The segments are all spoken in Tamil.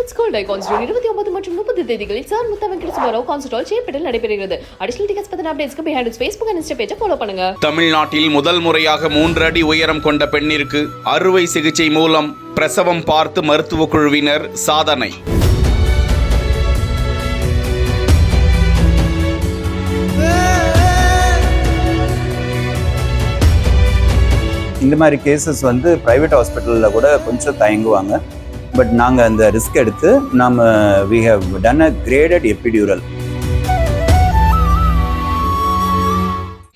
Women's Gold Icons 29 மற்றும் 30 தேதிகளில் சார் முத்தா வெங்கட சுப்பராவ் கான்சர்ட் ஹால் சேப்பட்டில் நடைபெறுகிறது. அடிஷனல் டிக்கெட்ஸ் பத்தின அப்டேட்ஸ்க்கு behind its Facebook and Insta பேஜை ஃபாலோ பண்ணுங்க. தமிழ்நாட்டில் முதல் முறையாக 3 அடி உயரம் கொண்ட பெண்ணிற்கு அறுவை சிகிச்சை மூலம் பிரசவம் பார்த்து மருத்துவ குழுவினர் சாதனை. இந்த மாதிரி கேசஸ் வந்து ப்ரைவேட் ஹாஸ்பிட்டலில் கூட கொஞ்சம் தயங்குவாங்க. பட் நாங்கள் அந்த ரிஸ்க் எடுத்து we have done a graded epidural.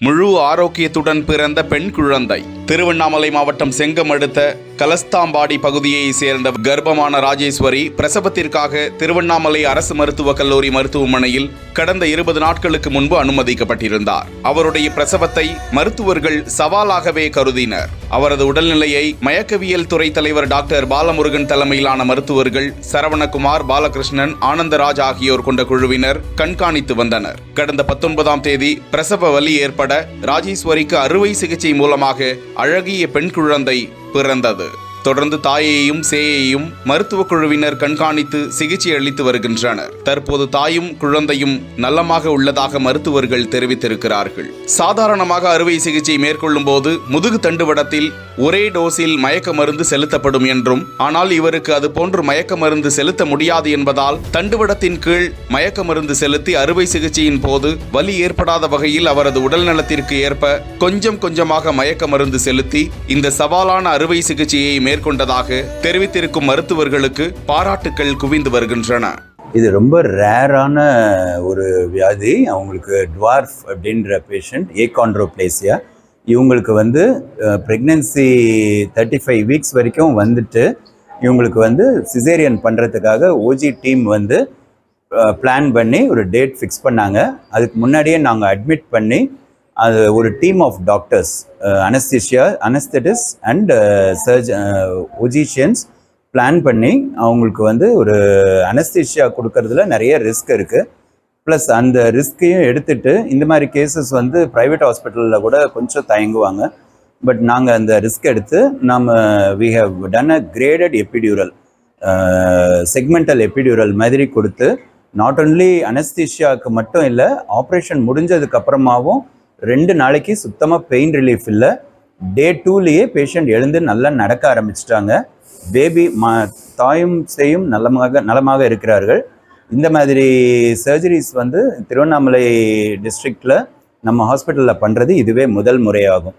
முழு ஆரோக்கியத்துடன் பிறந்த பெண் குழந்தை. திருவண்ணாமலை மாவட்டம் செங்கம் அடுத்த கலஸ்தாம்பாடி பகுதியை சேர்ந்த கர்ப்பமான ராஜேஸ்வரி பிரசவத்திற்காக திருவண்ணாமலை அரசு மருத்துவக் கல்லூரி மருத்துவமனையில் கடந்த 20 நாட்களுக்கு முன்பு அனுமதிக்கப்பட்டிருந்தார். அவருடைய பிரசவத்தை மருத்துவர்கள் சவாலாகவே கருதினர். அவரது உடல்நிலையை மயக்கவியல் துறை தலைவர் டாக்டர் பாலமுருகன் தலைமையிலான மருத்துவர்கள் சரவணகுமார், பாலகிருஷ்ணன், ஆனந்தராஜ் ஆகியோர் கொண்ட குழுவினர் கண்காணித்து வந்தனர். கடந்த 19ஆம் தேதி பிரசவ வலி ஏற்பட ராஜேஸ்வரிக்கு அறுவை சிகிச்சை மூலமாக அழகிய பெண் குழந்தை பிறந்தது. தொடர்ந்து தாயையும் சேயையும் மருத்துவ குழுவினர் கண்காணித்து சிகிச்சை அளித்து வருகின்றனர். தற்போது தாயும் குழந்தையும் நலமாக உள்ளதாக மருத்துவர்கள் தெரிவித்திருக்கிறார்கள். சாதாரணமாக அறுவை சிகிச்சை மேற்கொள்ளும் போது முதுகு தண்டுவடத்தில் ஒரே டோஸில் மயக்க மருந்து செலுத்தப்படும் என்றும், ஆனால் இவருக்கு அது போன்று மயக்க மருந்து செலுத்த முடியாது என்பதால் தண்டுவடத்தின் கீழ் மயக்க மருந்து செலுத்தி அறுவை சிகிச்சையின் போது வலி ஏற்படாத வகையில் அவரது உடல் நலத்திற்கு ஏற்ப கொஞ்சம் கொஞ்சமாக மயக்க மருந்து செலுத்தி இந்த சவாலான அறுவை சிகிச்சையை மேற்கொண்டதாக தெரிவித்திருக்கும் மருத்துவர்களுக்கு பாராட்டுக்கள் குவிந்து வருகின்றன. இது ரொம்ப ரேரான ஒரு வியாதி. அவங்களுக்கு டுவார்ஃப் அப்படின்ற பேஷண்ட், ஏகாண்ட்ரோப்ளேசியா. இவங்களுக்கு வந்து ப்ரெக்னென்சி 35 வீக்ஸ் வரைக்கும் வந்துட்டு இவங்களுக்கு சிசேரியன் பண்ணுறதுக்காக ஓஜி டீம் பிளான் பண்ணி ஒரு டேட் ஃபிக்ஸ் பண்ணாங்க. அதுக்கு முன்னாடியே நாங்கள் அட்மிட் பண்ணி அது ஒரு team of doctors, anaesthetist and ஒஜிஷியன்ஸ் பிளான் பண்ணி அவங்களுக்கு ஒரு அனஸ்தீஷியா கொடுக்கறதுல நிறைய ரிஸ்க் இருக்குது. ப்ளஸ் அந்த ரிஸ்கையும் எடுத்துகிட்டு இந்த மாதிரி கேசஸ் ப்ரைவேட் ஹாஸ்பிட்டலில் கூட கொஞ்சம் தயங்குவாங்க. பட் நாங்கள் அந்த ரிஸ்க் எடுத்து we have done a graded epidural, segmental epidural மாதிரி கொடுத்து நாட் ஒன்லி அனஸ்தீஷியாவுக்கு மட்டும் இல்லை, ஆப்ரேஷன் முடிஞ்சதுக்கு அப்புறமாவும் 2 நாளைக்கு சுத்தமாக பெயின் ரிலீஃப் இல்லை. டே 2லேயே பேஷண்ட் எழுந்து நல்லா நடக்க ஆரம்பிச்சிட்டாங்க. பேபி தாயும் சேயும் நலமாக இருக்கிறார்கள். இந்த மாதிரி சர்ஜரிஸ் திருவண்ணாமலை டிஸ்ட்ரிக்டில் நம்ம ஹாஸ்பிட்டலில் பண்ணுறது இதுவே முதல் முறையாகும்.